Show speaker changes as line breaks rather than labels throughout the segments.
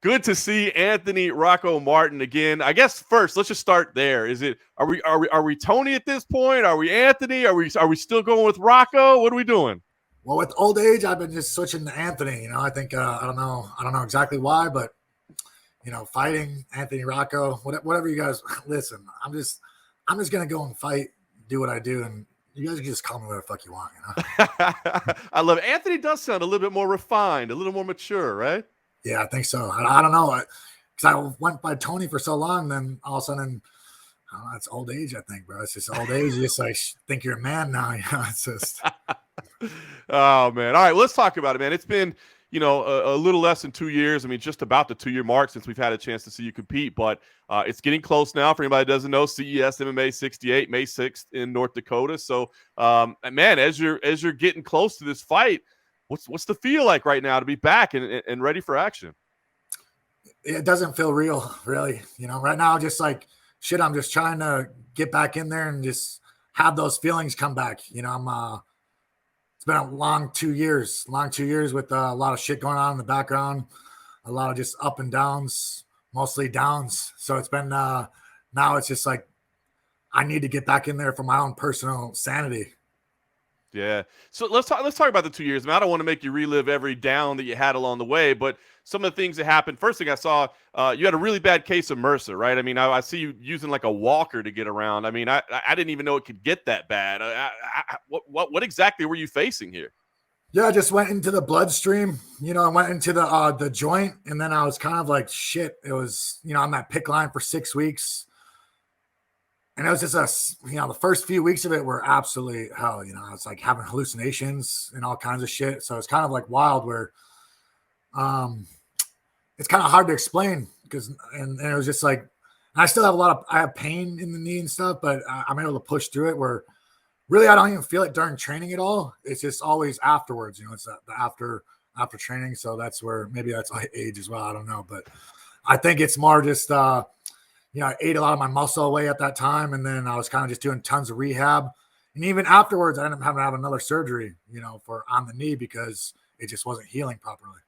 Good to see Anthony Rocco Martin again. I guess first, let's just start there. Are we Tony at this point? Are we Anthony? Are we still going with Rocco? What are we doing?
Well, with old age, I've been just switching to Anthony. I think I don't know exactly why, but fighting Anthony Rocco, whatever you guys listen. I'm just gonna go and fight, do what I do, and you guys can just call me whatever the fuck you want.
I love it. Anthony does sound a little bit more refined, a little more mature, right?
Yeah, I think so. I don't know, because I went by Tony for so long, then all of a sudden, I don't know, it's old age. I think, bro, it's just old age. You just like think you're a man now. It's just.
Oh man! All right, well, let's talk about it, man. It's been a little less than 2 years. I mean, just about the 2-year mark since we've had a chance to see you compete, but it's getting close now. For anybody that doesn't know, CES MMA 68, May 6th in North Dakota. So, man, as you're getting close to this fight, what's the feel like right now to be back and ready for action?
It doesn't feel real, really. Right now, just like shit. I'm just trying to get back in there and just have those feelings come back. It's been a long 2 years with a lot of shit going on in the background, a lot of just up and downs, mostly downs. So it's been now it's just like I need to get back in there for my own personal sanity.
Yeah. So let's talk about the 2 years. I mean, I don't want to make you relive every down that you had along the way, but some of the things that happened. First thing I saw, you had a really bad case of MRSA, right? I mean, I see you using like a walker to get around. I mean, I didn't even know it could get that bad. What exactly were you facing here?
Yeah, I just went into the bloodstream. I went into the joint, and then I was kind of like, shit. It was, on that PICC line for 6 weeks. And it was just the first few weeks of it were absolutely hell. I was like having hallucinations and all kinds of shit. So it's kind of like wild where it's kind of hard to explain because it was just like, I still have I have pain in the knee and stuff, but I'm able to push through it where really I don't even feel it during training at all. It's just always afterwards, it's the after training. So that's where maybe that's my age as well. I don't know, but I think it's more just, I ate a lot of my muscle away at that time, and then I was kind of just doing tons of rehab. And even afterwards, I ended up having to have another surgery, for on the knee because it just wasn't healing properly.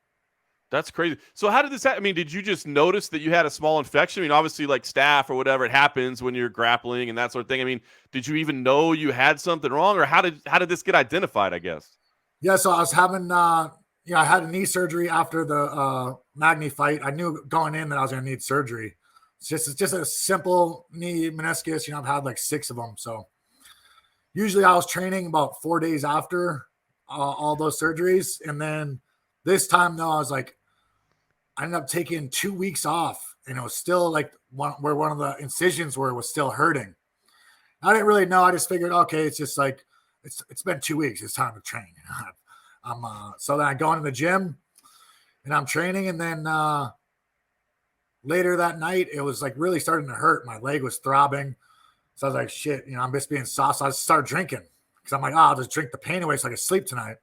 That's crazy. So how did this happen? I mean, did you just notice that you had a small infection? I mean, obviously like staph or whatever, it happens when you're grappling and that sort of thing. I mean, did you even know you had something wrong, or how did this get identified, I guess?
Yeah, so I was having I had a knee surgery after the Magny fight. I knew going in that I was going to need surgery. It's just a simple knee meniscus. I've had like 6 of them. So usually I was training about 4 days after all those surgeries. And then this time though, I ended up taking 2 weeks off, and it was still like where one of the incisions were was still hurting. I didn't really know. I just figured, okay, it's just like, it's been 2 weeks. It's time to train. So then I go into the gym and I'm training, and then later that night, it was like really starting to hurt. My leg was throbbing. So I was like, shit, I'm just being soft. So I just started drinking because I'm like, I'll just drink the pain away so I can sleep tonight.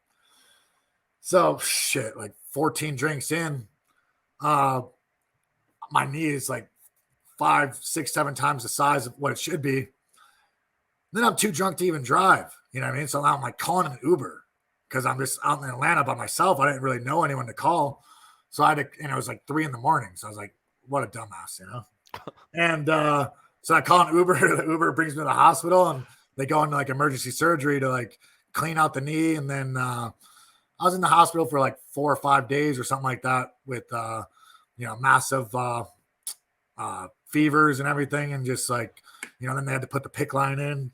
So shit, like 14 drinks in, my knee is like 5, 6, 7 times the size of what it should be. Then I'm too drunk to even drive. You know what I mean? So now I'm like calling an Uber because I'm just out in Atlanta by myself. I didn't really know anyone to call. So I had to, and it was like 3 a.m. So I was like, what a dumbass, And so I call an Uber. The Uber brings me to the hospital, and they go into like emergency surgery to like clean out the knee. And then I was in the hospital for like 4 or 5 days or something like that with, massive fevers and everything. And just like, then they had to put the PICC line in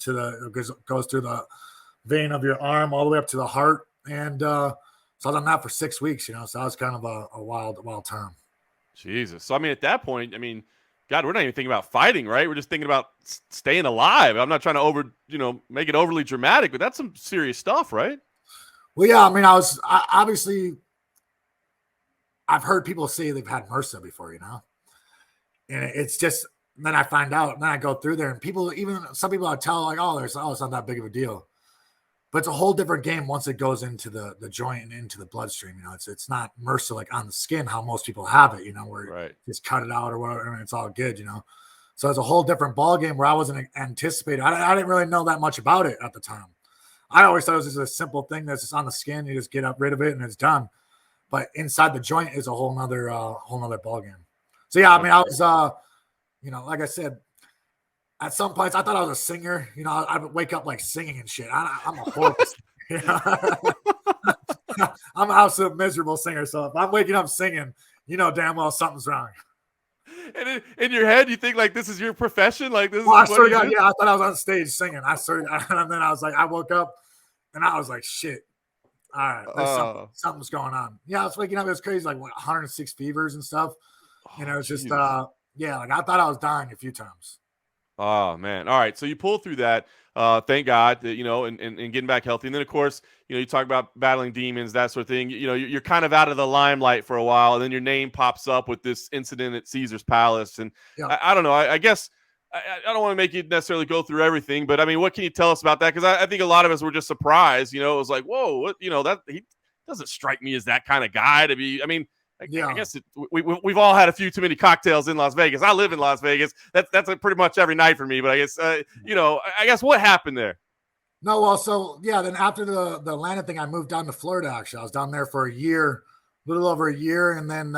goes through the vein of your arm all the way up to the heart. And so I was on that for 6 weeks, so that was kind of a wild term.
Jesus. So, I mean, at that point, God, we're not even thinking about fighting, right? We're just thinking about staying alive. I'm not trying to make it overly dramatic, but that's some serious stuff, right?
Well, yeah. I mean, obviously, I've heard people say they've had MRSA before, and it's just, then I find out, and then I go through there, and some people I tell like, it's not that big of a deal. But it's a whole different game once it goes into the joint and into the bloodstream. It's not MRSA like on the skin, how most people have it, where
right.
You just cut it out or whatever, and it's all good, So it's a whole different ball game where I wasn't anticipating. I didn't really know that much about it at the time. I always thought it was just a simple thing that's just on the skin. You just get rid of it and it's done. but inside the joint is a whole nother ball game. So yeah, I mean, I was, like I said, at some points I thought I was a singer. I would wake up like singing and shit. I'm a horrible singer. I'm an absolute miserable singer. So if I'm waking up singing, damn well something's wrong.
And in your head, you think like this is your profession, like this.
Well,
is what you do?
I thought I was on stage singing. And then I was like, I woke up, and I was like, shit. All right, something's going on. Yeah, I was waking up. It was crazy, like 106 fevers and stuff. And it was just, like I thought I was dying a few times.
Oh man! All right, so you pull through that. Thank God that and getting back healthy. And then of course, you talk about battling demons, that sort of thing. You're kind of out of the limelight for a while, and then your name pops up with this incident at Caesar's Palace. And I don't know. I guess I don't want to make you necessarily go through everything, but I mean, what can you tell us about that? Because I think a lot of us were just surprised. It was like, whoa, what? That he doesn't strike me as that kind of guy to be. I mean. I guess we've all had a few too many cocktails in Las Vegas. I live in Las Vegas. That's pretty much every night for me. But I guess I guess what happened there?
No, well, so yeah. Then after the Atlanta thing, I moved down to Florida. Actually, I was down there for a year, a little over a year, and then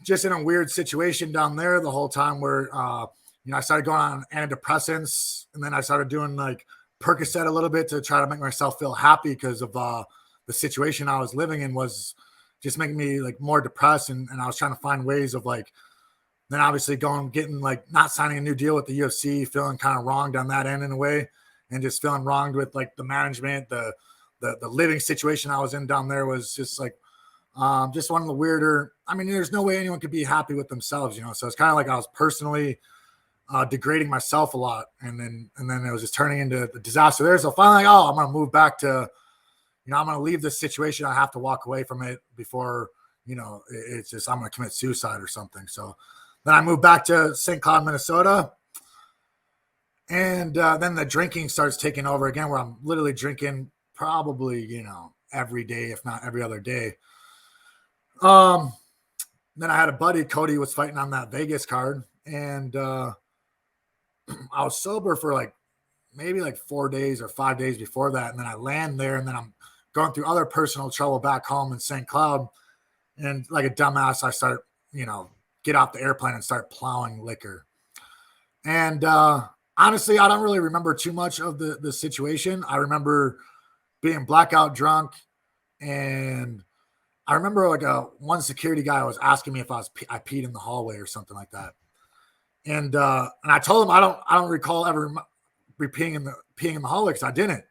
just in a weird situation down there the whole time where I started going on antidepressants, and then I started doing like Percocet a little bit to try to make myself feel happy because of the situation I was living in was just making me like more depressed. And I was trying to find ways of like, then obviously getting like not signing a new deal with the UFC, feeling kind of wronged on that end in a way, and just feeling wronged with like the management, the living situation I was in down there was just like, just one of the weirder, I mean, there's no way anyone could be happy with themselves, So it's kind of like I was personally degrading myself a lot. And then it was just turning into the disaster there. So finally, I'm going to move back to, I'm going to leave this situation. I have to walk away from it before, it's just, I'm going to commit suicide or something. So then I moved back to St. Cloud, Minnesota. And then the drinking starts taking over again, where I'm literally drinking probably, every day, if not every other day. Then I had a buddy, Cody, was fighting on that Vegas card. And I was sober for maybe 4 days or 5 days before that. And then I land there, and then I'm going through other personal trouble back home in St. Cloud. And like a dumbass, I start, get off the airplane and start plowing liquor. And honestly, I don't really remember too much of the situation. I remember being blackout drunk. And I remember one security guy was asking me if I peed in the hallway or something like that. And I told him I don't recall ever peeing in the hallway, because I didn't.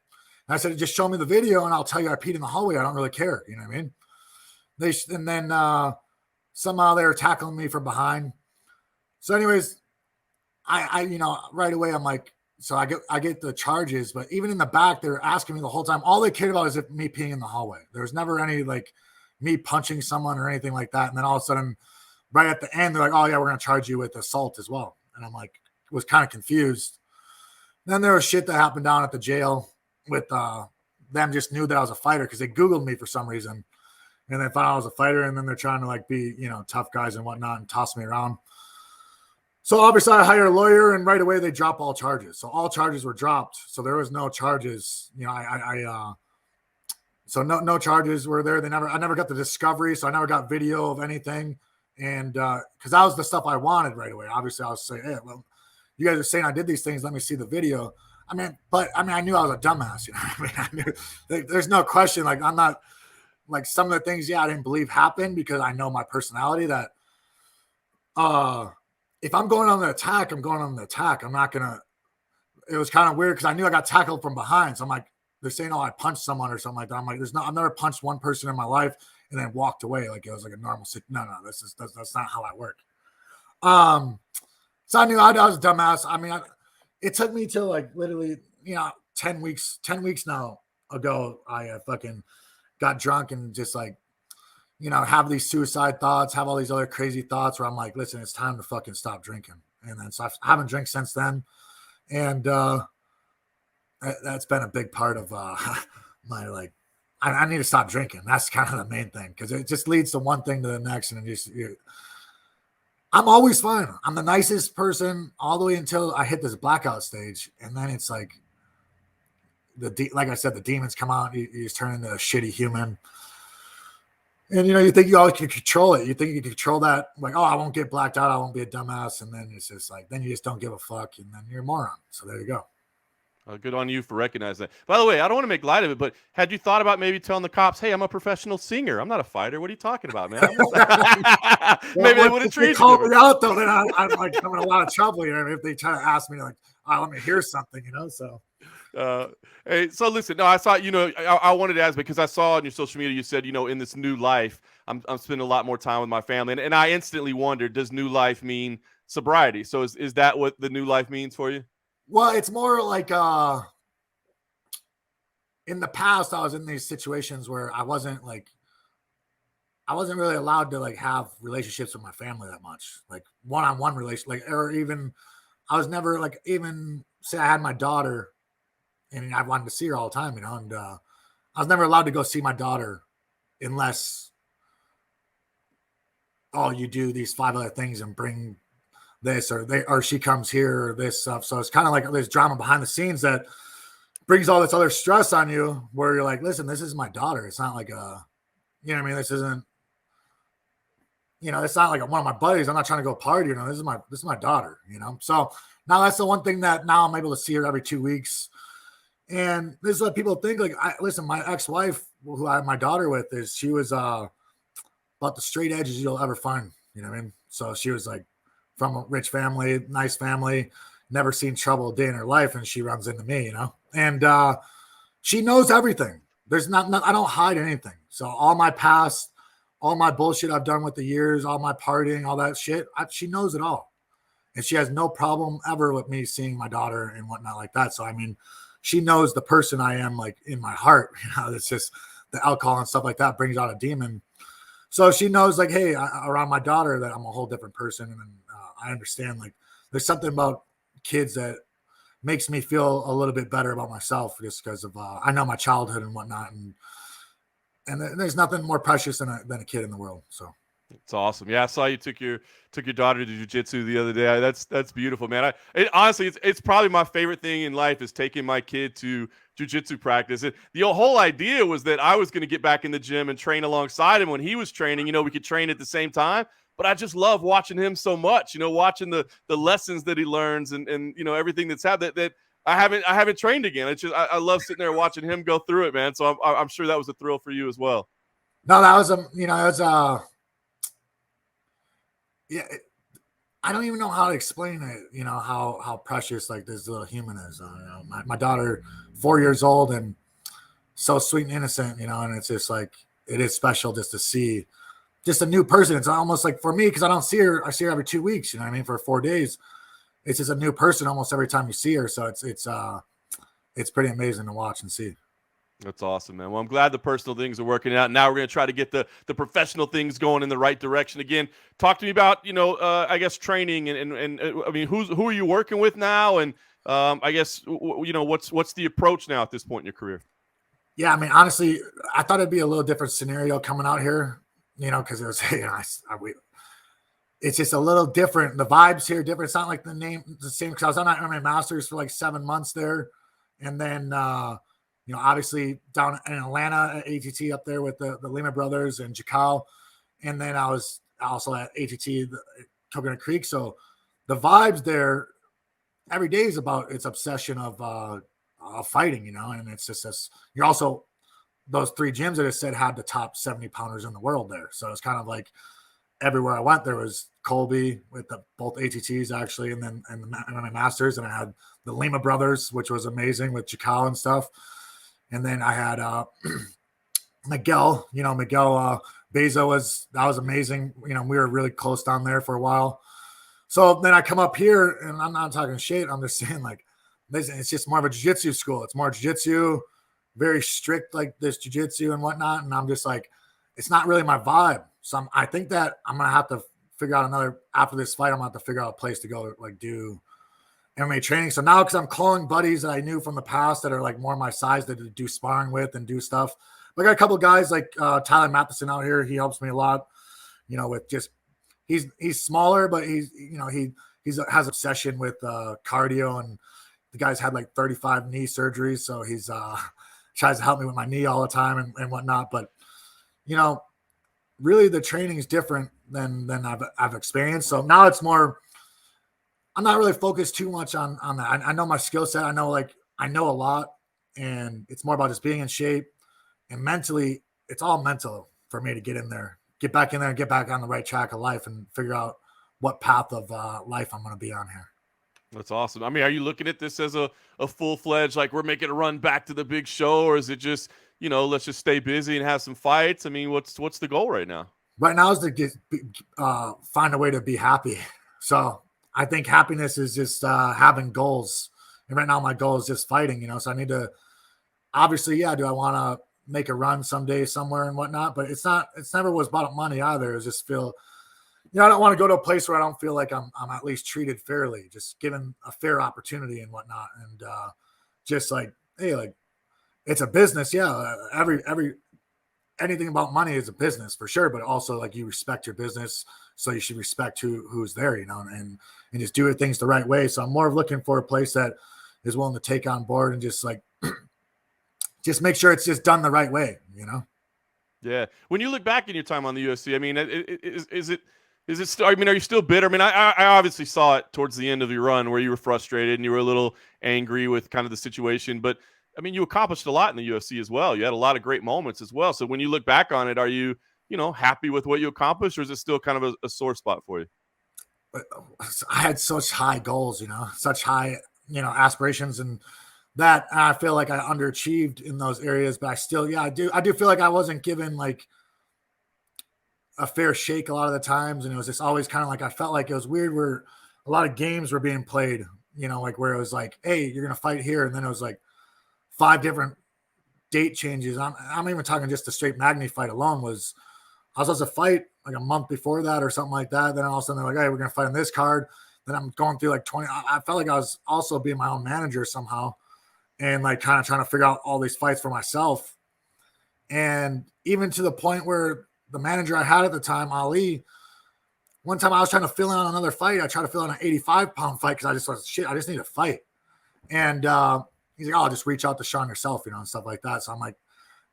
And I said, just show me the video and I'll tell you I peed in the hallway. I don't really care. You know what I mean? And then somehow they were tackling me from behind. So anyways, I right away I'm like, so I get the charges, but even in the back, they're asking me the whole time. All they cared about is me peeing in the hallway. There was never any me punching someone or anything like that. And then all of a sudden, right at the end, they're like, oh yeah, we're going to charge you with assault as well. And I'm like, was kind of confused. Then there was shit that happened down at the jail with them just knew that I was a fighter because they Googled me for some reason. And they thought I was a fighter. And then they're trying to be, tough guys and whatnot and toss me around. So obviously I hired a lawyer, and right away they drop all charges. So all charges were dropped. So there was no charges. So no charges were there. I never got the discovery. So I never got video of anything. And because that was the stuff I wanted right away. Obviously I was saying, hey, well, you guys are saying I did these things. Let me see the video. I knew I was a dumbass. I knew there's no question. I'm not some of the things, I didn't believe happened, because I know my personality that if I'm going on the attack, I'm going on the attack. I'm not going to, it was kind of weird because I knew I got tackled from behind. So I'm like, they're saying, oh, I punched someone or something like that. I'm like, I've never punched one person in my life and then walked away. Like it was like a normal, no, that's not how I work. So I knew I was a dumbass. It took me till literally, 10 weeks now ago, I fucking got drunk and just have these suicide thoughts, have all these other crazy thoughts where I'm like, listen, it's time to fucking stop drinking. And then, so I haven't drank since then. And that's been a big part of my, I need to stop drinking. That's kind of the main thing, because it just leads to one thing to the next. And I'm always fine. I'm the nicest person all the way until I hit this blackout stage. And then it's like I said, the demons come out. You just turn into a shitty human. And, you think you always can control it. You think you can control that, like, oh, I won't get blacked out. I won't be a dumbass. And then it's just like, then you just don't give a fuck. And then you're a moron. So there you go.
Good on you for recognizing that. By the way, I don't want to make light of it, but had you thought about maybe telling the cops, "Hey, I'm a professional singer. I'm not a fighter. What are you talking about, man?"
Well,
Maybe they would have
if they
treated you
call
different.
me out, though, then I'm like, I'm in a lot of trouble. If they try to ask me, like, oh, let me hear something, so.
Uh, hey, so listen, no, I saw, I wanted to ask because I saw on your social media, you said, in this new life, I'm spending a lot more time with my family. And I instantly wondered, does new life mean sobriety? So is that what the new life means for you?
Well, it's more like, in the past, I was in these situations where I wasn't really allowed to like have relationships with my family that much, like one-on-one relation, like, or even I was never like, even say I had my daughter and I wanted to see her all the time, and I was never allowed to go see my daughter unless, oh, you do these 5 other things and bring this, or she comes here, or this stuff. So it's kind of like there's drama behind the scenes that brings all this other stress on you, where you're like, listen, this is my daughter. It's not like what I mean? This isn't, it's not like one of my buddies. I'm not trying to go party. This is my daughter. So now that's the one thing that now I'm able to see her every 2 weeks. And this is what people think. Like, listen, my ex-wife, who I had my daughter with, she was about the straight edges you'll ever find. You know what I mean? So she was like from a rich family, nice family, never seen trouble a day in her life, and she runs into me, and she knows everything. There's not I don't hide anything. So all my past, all my bullshit I've done with the years, all my partying, all that shit, she knows it all. And she has no problem ever with me seeing my daughter and whatnot like that. So, I mean, she knows the person I am, like, in my heart. It's just the alcohol and stuff like that brings out a demon. So she knows, like, hey, around my daughter, that I'm a whole different person. And I understand, like, there's something about kids that makes me feel a little bit better about myself, just because of I know my childhood and whatnot. And there's nothing more precious than a kid in the world. So.
It's awesome. Yeah, I saw you took your daughter to jujitsu the other day. That's beautiful, man. Honestly, it's probably my favorite thing in life is taking my kid to jujitsu practice. The whole idea was that I was going to get back in the gym and train alongside him when he was training. We could train at the same time. But I just love watching him so much. Watching the lessons that he learns and everything that's happened that I haven't trained again. It's just I love sitting there watching him go through it, man. So I'm sure that was a thrill for you as well.
No, that was yeah, I don't even know how to explain it. How precious like this little human is. My daughter, 4 years old and so sweet and innocent. And it's just like it is special just to see just a new person. It's almost like for me because I don't see her. I see her every 2 weeks. You know what I mean? For 4 days, it's just a new person almost every time you see her. So it's pretty amazing to watch and see.
That's awesome, man. Well, I'm glad the personal things are working out. Now we're going to try to get the professional things going in the right direction again. Talk to me about, I guess training and I mean, who are you working with now? And I guess, what's the approach now at this point in your career?
Yeah, I mean, honestly, I thought it'd be a little different scenario coming out here, because it was, it's just a little different. The vibes here are different. It's not like the same because I was on that MMA Masters for like 7 months there. And then, obviously down in Atlanta at ATT up there with the Lima brothers and Jakal. And then I was also at ATT, Coconut Creek. So the vibes there every day is about its obsession of fighting, and it's just this, you're also those 3 gyms that I said had the top 70 pounders in the world there. So it's kind of like everywhere I went, there was Colby with both ATTs actually, and then the MMA Masters. And I had the Lima brothers, which was amazing with Jakal and stuff. And then I had Miguel, Beza that was amazing. We were really close down there for a while. So then I come up here and I'm not talking shit. I'm just saying like, listen, it's just more of a jiu-jitsu school. It's more jiu-jitsu, very strict, like this jiu-jitsu and whatnot. And I'm just like, it's not really my vibe. So I think that I'm going to have to figure out after this fight, I'm going to have to figure out a place to go like do MMA training. So now, because I'm calling buddies that I knew from the past that are like more my size that do sparring with and do stuff. But I got a couple of guys like Tyler Matheson out here. He helps me a lot, with just he's smaller, but he has obsession with cardio, and the guy's had like 35 knee surgeries, so he's tries to help me with my knee all the time and whatnot. But really the training is different than I've experienced. So now it's more, I'm not really focused too much on that. I know my skill set. I know a lot, and it's more about just being in shape, and mentally, it's all mental for me to get in there, get back in there, and get back on the right track of life, and figure out what path of life I'm going to be on here.
That's awesome. I mean, are you looking at this as a full-fledged, like we're making a run back to the big show, or is it just, let's just stay busy and have some fights? I mean, what's the goal right now?
Right now is to find a way to be happy. So I think happiness is just having goals. And right now my goal is just fighting, so I need to, obviously, do I want to make a run someday somewhere and whatnot, but it's never was about money either. It's just feel, I don't want to go to a place where I don't feel like I'm at least treated fairly, just given a fair opportunity and whatnot. And just like, hey, like it's a business. Yeah. Anything about money is a business for sure, but also like you respect your business. So you should respect who's there, and just do things the right way. So I'm more of looking for a place that is willing to take on board and just like, just make sure it's just done the right way,
Yeah. When you look back in your time on the UFC, I mean, is it still, I mean, are you still bitter? I mean, I obviously saw it towards the end of your run where you were frustrated and you were a little angry with kind of the situation, but I mean, you accomplished a lot in the UFC as well. You had a lot of great moments as well. So when you look back on it, are you, happy with what you accomplished, or is it still kind of a sore spot for you?
I had such high goals, such high, aspirations, and that I feel like I underachieved in those areas, but I still, I do feel like I wasn't given like a fair shake a lot of the times. And it was just always kind of like, I felt like it was weird where a lot of games were being played, like where it was like, hey, you're going to fight here. And then it was like 5 different date changes. I'm even talking just the straight Magny fight alone was, I was supposed to fight like a month before that or something like that. Then all of a sudden they're like, hey, we're going to fight on this card. Then I'm going through like 20. I felt like I was also being my own manager somehow and like kind of trying to figure out all these fights for myself. And even to the point where the manager I had at the time, Ali, one time I was trying to fill in on another fight. I tried to fill in an 85-pound fight because I just was I just need a fight. And he's like, oh, just reach out to Sean yourself, and stuff like that. So I'm like,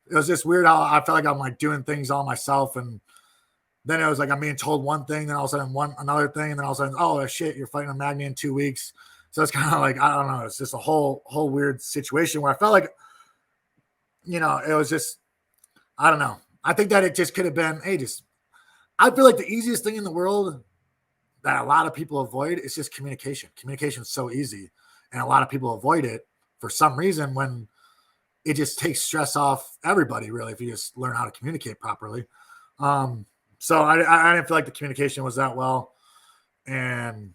it was just weird how I felt like I'm like doing things all myself. And then it was like I'm being told one thing, then all of a sudden another thing, and then all of a sudden, oh shit, you're fighting a Magny in 2 weeks. So it's kind of like, I don't know, it's just a whole weird situation where I felt like, it was just, I don't know. I think that it just could have been, hey, I feel like the easiest thing in the world that a lot of people avoid is just communication. Communication is so easy, and a lot of people avoid it for some reason when it just takes stress off everybody, really, if you just learn how to communicate properly. So I didn't feel like the communication was that well. And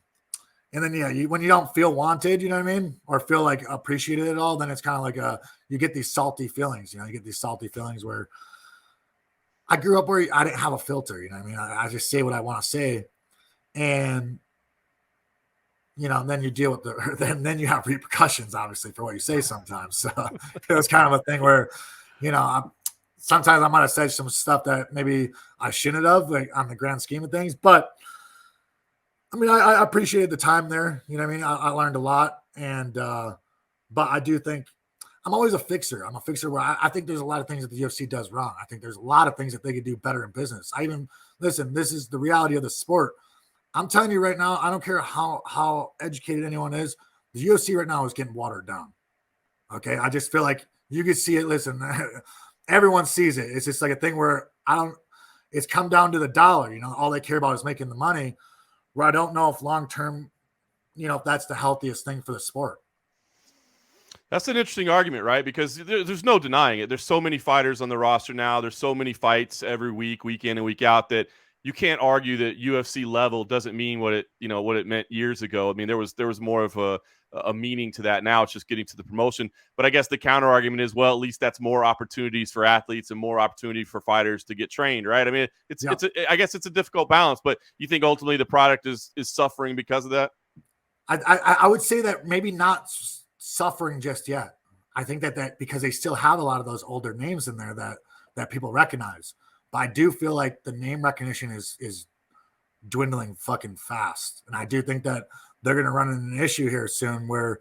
then, when you don't feel wanted, you know what I mean? Or feel like appreciated at all, then it's kind of like you get these salty feelings, you get these salty feelings where I grew up where I didn't have a filter, you know what I mean? I just say what I want to say. And, then you deal with then you have repercussions, obviously, for what you say sometimes. So it was kind of a thing where, sometimes I might have said some stuff that maybe I shouldn't have, like on the grand scheme of things. But I mean, I appreciated the time there. You know what I mean? I learned a lot. And, but I do think I'm always a fixer. I'm a fixer where I think there's a lot of things that the UFC does wrong. I think there's a lot of things that they could do better in business. Listen, this is the reality of the sport. I'm telling you right now, I don't care how educated anyone is. The UFC right now is getting watered down. Okay. I just feel like you can see it. Listen, everyone sees it. It's just like a thing where it's come down to the dollar, all they care about is making the money, where I don't know if long-term, if that's the healthiest thing for the sport.
That's an interesting argument, right? Because there's no denying it. There's so many fighters on the roster now. There's so many fights every week, week in and week out, that you can't argue that UFC level doesn't mean what it meant years ago. I mean, there was more of a meaning to that. Now it's just getting to the promotion. But I guess the counter argument is, well, at least that's more opportunities for athletes and more opportunity for fighters to get trained, right? I mean, I guess it's a difficult balance. But you think ultimately the product is suffering because of that?
I would say that maybe not suffering just yet. I think that because they still have a lot of those older names in there that people recognize. But I do feel like the name recognition is dwindling fucking fast. And I do think that they're going to run into an issue here soon where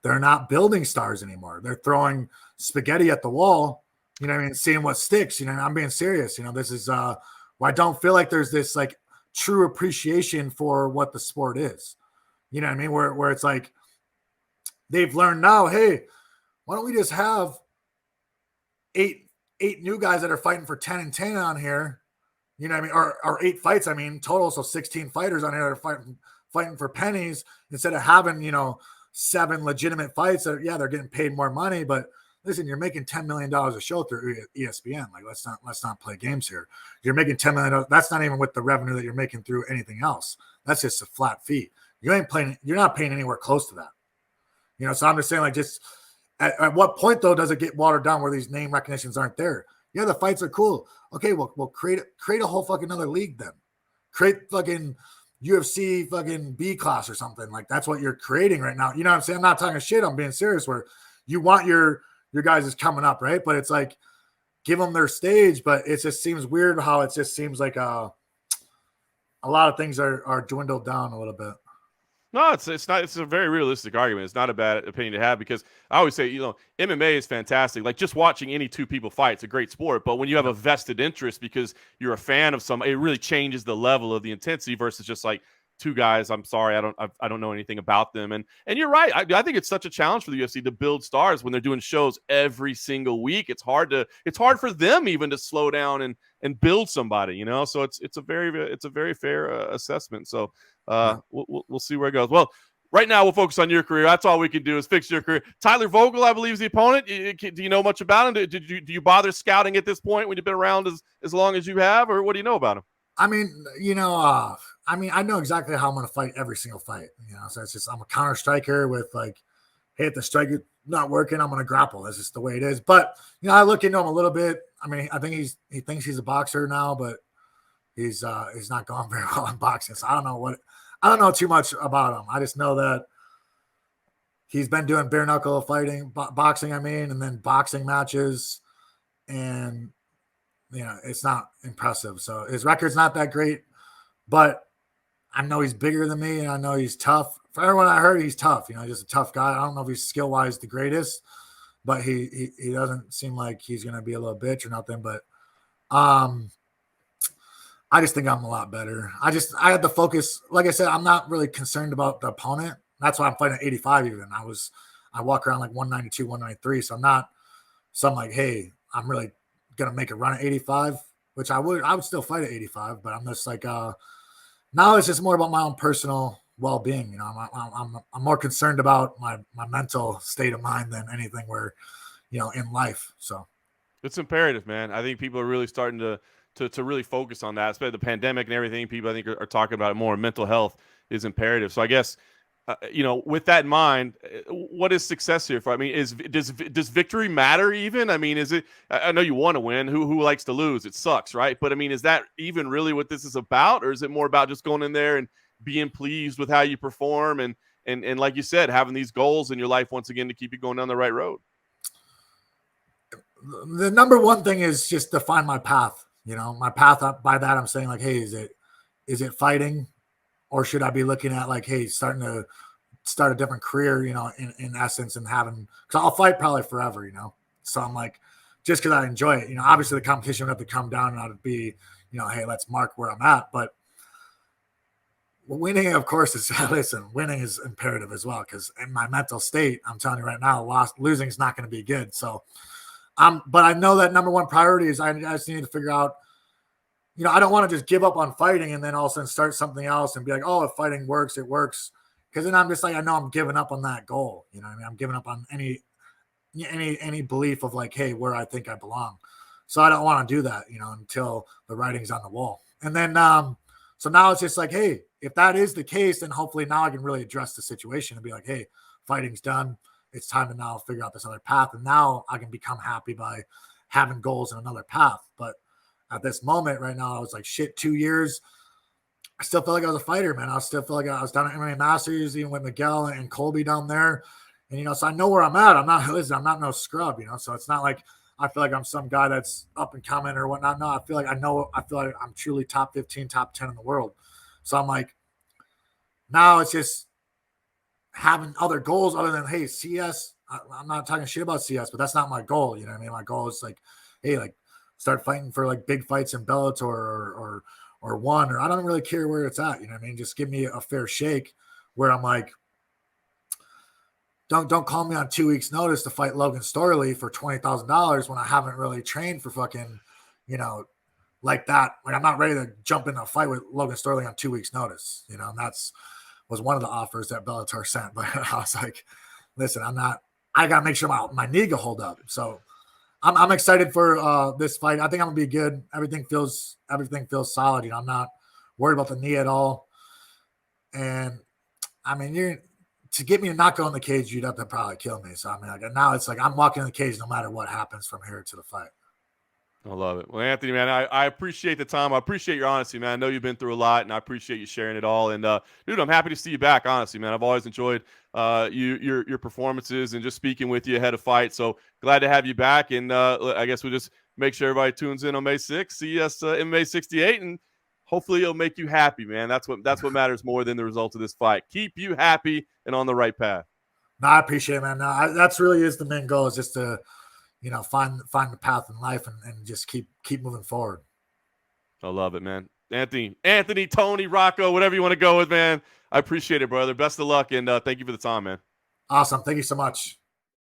they're not building stars anymore. They're throwing spaghetti at the wall, seeing what sticks. I'm being serious. This is where I don't feel like there's this like true appreciation for what the sport is. You know what I mean? Where it's like they've learned now, hey, why don't we just have eight new guys that are fighting for 10 and 10 on here? You know what I mean? Or 8 fights, I mean, total. So 16 fighters on here that are fighting for pennies instead of having, 7 legitimate fights that, yeah, they're getting paid more money, but listen, you're making $10 million a show through ESPN. Like, let's not play games here. You're making $10 million. That's not even with the revenue that you're making through anything else. That's just a flat fee. You're not paying anywhere close to that. So I'm just saying, like, just at what point though does it get watered down where these name recognitions aren't there? Yeah, the fights are cool. Okay, we'll create a whole fucking other league then. Create fucking UFC fucking B class or something. Like, that's what you're creating right now. You know what I'm saying? I'm not talking shit. I'm being serious. Where you want your guys is coming up, right? But it's like, give them their stage. But it just seems weird how it just seems like a lot of things are dwindled down a little bit.
No, it's not. It's a very realistic argument. It's not a bad opinion to have, because I always say, MMA is fantastic. Like, just watching any two people fight, it's a great sport. But when you have a vested interest because you're a fan of it really changes the level of the intensity versus just like two guys. I'm sorry, I don't know anything about them. And you're right. I think it's such a challenge for the UFC to build stars when they're doing shows every single week. It's hard for them even to slow down and build somebody. So it's a very fair assessment. So. We'll see where it goes. Well, right now we'll focus on your career. That's all we can do is fix your career. Tyler Vogel, I believe, is the opponent. Do you know much about him? Do you bother scouting at this point when you've been around as long as you have, or what do you know about him?
I mean, I know exactly how I'm going to fight every single fight. So it's just, I'm a counter striker with like, hey, if the strike is not working, I'm going to grapple. That's just the way it is. But I look into him a little bit. I mean, I think he thinks he's a boxer now, but he's not going very well in boxing. So I don't know too much about him. I just know that he's been doing bare knuckle fighting, boxing, and then boxing matches. And, it's not impressive. So his record's not that great, but I know he's bigger than me, and I know he's tough. For everyone I heard, he's tough. Just a tough guy. I don't know if he's skill-wise the greatest, but he doesn't seem like he's going to be a little bitch or nothing. But I just think I'm a lot better. I had the focus. Like I said, I'm not really concerned about the opponent. That's why I'm fighting at 85 even. I walk around like 192, 193. So I'm like, hey, I'm really going to make a run at 85, which I would still fight at 85. But I'm just like, now it's just more about my own personal well-being. I'm more concerned about my mental state of mind than anything where, in life. So
it's imperative, man. I think people are really starting to really focus on that, especially the pandemic and everything. People, I think, are talking about it more. Mental health is imperative. So I guess, with that in mind, what is success here for? I mean, does victory matter even? I mean, is it? I know you want to win. Who likes to lose? It sucks, right? But I mean, is that even really what this is about, or is it more about just going in there and being pleased with how you perform and like you said, having these goals in your life once again to keep you going down the right road?
The number one thing is just to find my path. My path up. By that, I'm saying like, hey, is it fighting, or should I be looking at like, hey, starting to start a different career, in essence, and because I'll fight probably forever, So I'm like, just because I enjoy it, obviously the competition would have to come down and I'd be, hey, let's mark where I'm at. But winning, of course, winning is imperative as well, because in my mental state, I'm telling you right now, losing is not going to be good. So. But I know that number one priority is I just need to figure out, I don't want to just give up on fighting and then all of a sudden start something else and be like, oh, if fighting works, it works. Because then I'm just like, I know I'm giving up on that goal. I'm giving up on any belief of like, hey, where I think I belong. So I don't want to do that, until the writing's on the wall. And then, so now it's just like, hey, if that is the case, then hopefully now I can really address the situation and be like, hey, fighting's done. It's time to now figure out this other path. And now I can become happy by having goals in another path. But at this moment right now, I was like, shit, 2 years. I still feel like I was a fighter, man. I still feel like I was down at MMA Masters, even with Miguel and Colby down there. And, so I know where I'm at. I'm not no scrub, so it's not like I feel like I'm some guy that's up and coming or whatnot. No, I feel like I'm truly top 15, top 10 in the world. So I'm like, now it's just having other goals other than, hey, CS. I'm not talking shit about CS, but that's not my goal. You know what I mean? My goal is like, hey, like start fighting for like big fights in Bellator or one, or I don't really care where it's at. You know what I mean? Just give me a fair shake where I'm like, don't call me on 2 weeks notice to fight Logan Storley for $20,000 when I haven't really trained for fucking, you know, like that. Like I'm not ready to jump in a fight with Logan Storley on 2 weeks notice, you know, and was one of the offers that Bellator sent. But I was like, listen, I got to make sure my knee can hold up. So I'm excited for this fight. I think I'm gonna be good. Everything feels solid. You know, I'm not worried about the knee at all. And I mean, to get me to not go in the cage, you'd have to probably kill me. So I mean, like, now it's like I'm walking in the cage no matter what happens from here to the fight.
I love it. Well, Anthony, man, I appreciate the time. I appreciate your honesty, man. I know you've been through a lot, and I appreciate you sharing it all. And dude, I'm happy to see you back. Honestly, man, I've always enjoyed your performances and just speaking with you ahead of fight. So glad to have you back. And I guess we'll just make sure everybody tunes in on May 6th, CES MMA 68, and hopefully it'll make you happy, man. That's what matters more than the result of this fight. Keep you happy and on the right path.
No, I appreciate it, man. No, that's really is the main goal, is just to, you know, find the path in life and just keep moving forward.
I love it, man. Anthony, Tony, Rocco, whatever you want to go with, man. I appreciate it, brother. Best of luck, and thank you for the time, man.
Awesome. Thank you so much.